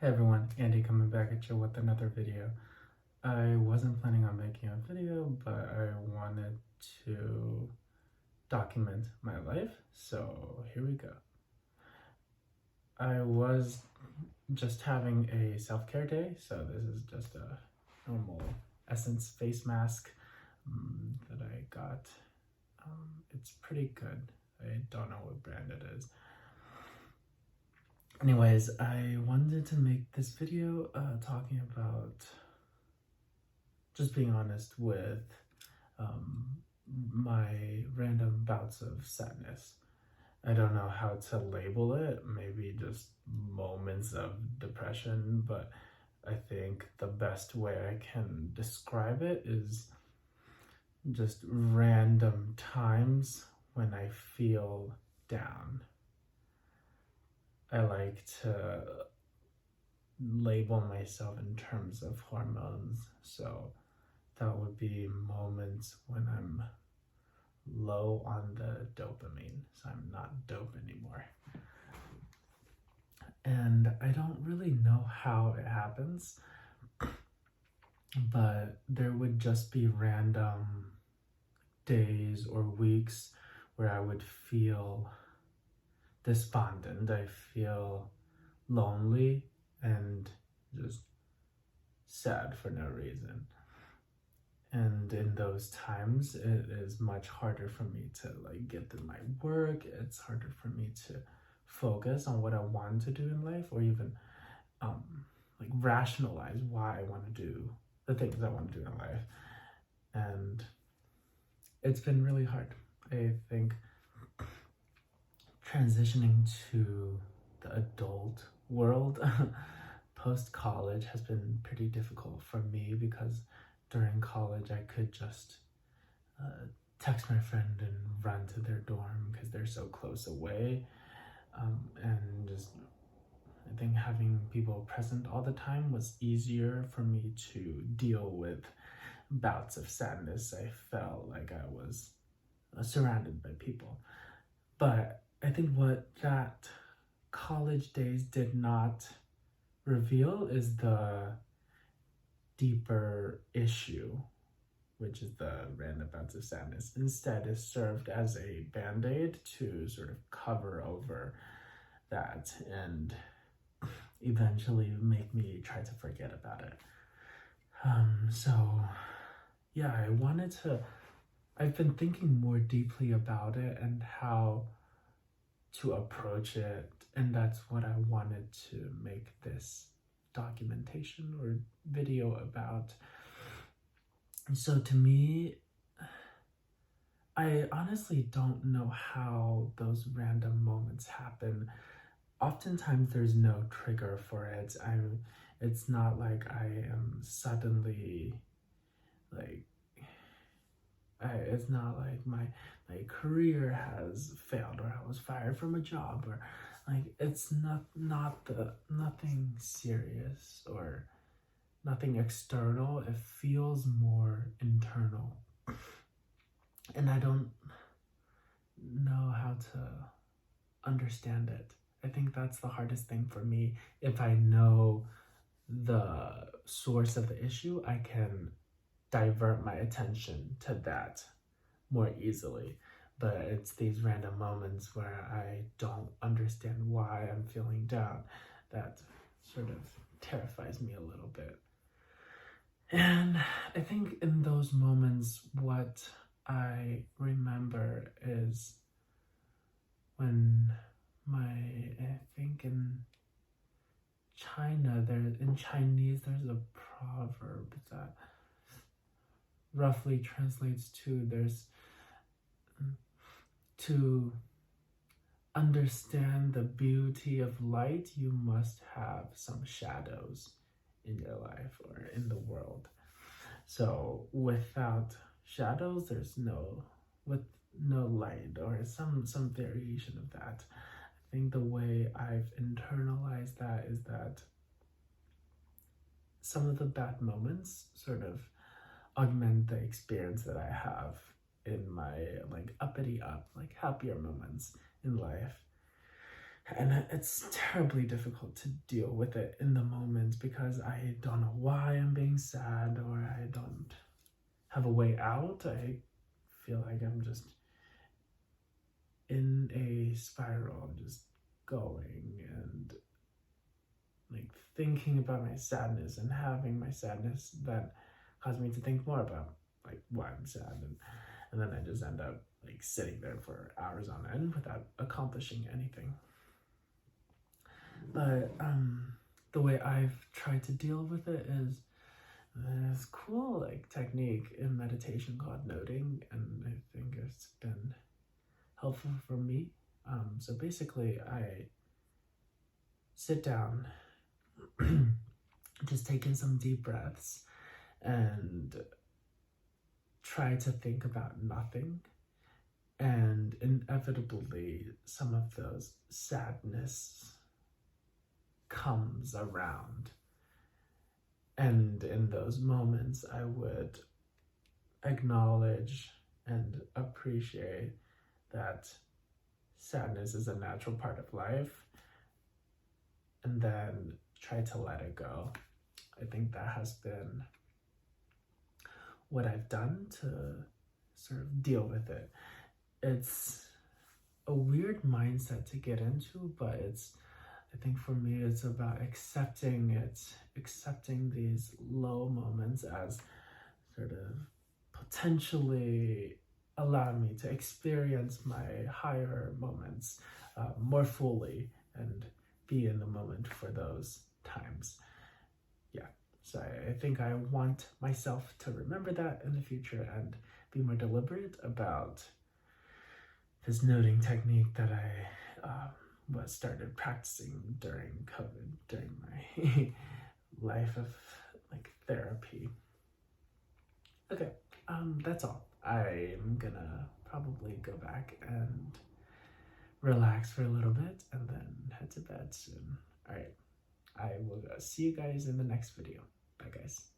Hey everyone, Andy coming back at you with another video. I wasn't planning on making a video, but I wanted to document my life, so here we go. I was just having a self-care day, so this is just a normal Essence face mask that I got. It's pretty good. I don't know what brand it is. Anyways, I wanted to make this video talking about just being honest with my random bouts of sadness. I don't know how to label it, maybe just moments of depression, but I think the best way I can describe it is just random times when I feel down. I like to label myself in terms of hormones, so that would be moments when I'm low on the dopamine, so I'm not dope anymore. And I don't really know how it happens, but there would just be random days or weeks where I would feel despondent. I feel lonely and just sad for no reason. And in those times, it is much harder for me to get through my work. It's harder for me to focus on what I want to do in life, or even rationalize why I want to do the things I want to do in life. And it's been really hard. I think transitioning to the adult world post-college has been pretty difficult for me, because during college I could just text my friend and run to their dorm because they're so close away, and just I think having people present all the time was easier for me to deal with bouts of sadness. I felt like I was surrounded by people. But I think what that college days did not reveal is the deeper issue, which is the random bouts of sadness. Instead, it served as a band-aid to sort of cover over that and eventually make me try to forget about it. So yeah, I've been thinking more deeply about it and how to approach it, and that's what I wanted to make this documentation or video about. So to me, I honestly don't know how those random moments happen. Oftentimes there's no trigger for it. It's not like I am suddenly it's not like my career has failed, or I was fired from a job, or it's nothing serious or nothing external. It feels more internal, and I don't know how to understand it. I think that's the hardest thing for me. If I know the source of the issue, I can divert my attention to that more easily. But it's these random moments where I don't understand why I'm feeling down that sort of terrifies me a little bit. And I think in those moments, what I remember is when I think in Chinese, there's a proverb that roughly translates to to understand the beauty of light, you must have some shadows in your life or in the world. So without shadows, there's no light, or some variation of that. I think the way I've internalized that is that some of the bad moments sort of augment the experience that I have in my uppity happier moments in life. And it's terribly difficult to deal with it in the moment because I don't know why I'm being sad, or I don't have a way out. I feel like I'm just in a spiral, just going and like thinking about my sadness and having my sadness that caused me to think more about like why I'm sad, and then I just end up like sitting there for hours on end without accomplishing anything. But the way I've tried to deal with it is this cool like technique in meditation called noting, and I think it's been helpful for me. So basically, I sit down, just take in some deep breaths, and try to think about nothing. And inevitably, some of those sadness comes around. And in those moments, I would acknowledge and appreciate that sadness is a natural part of life, and then try to let it go. I think that has been what I've done to sort of deal with it. It's a weird mindset to get into, but I think for me, it's about accepting these low moments as sort of potentially allow me to experience my higher moments more fully and be in the moment for those times. Yeah, so I think I want myself to remember that in the future and be more deliberate about this noting technique that I was started practicing during COVID, during my life of like therapy. Okay, that's all. I'm gonna probably go back and relax for a little bit and then head to bed soon. All right, I will see you guys in the next video. Bye, guys.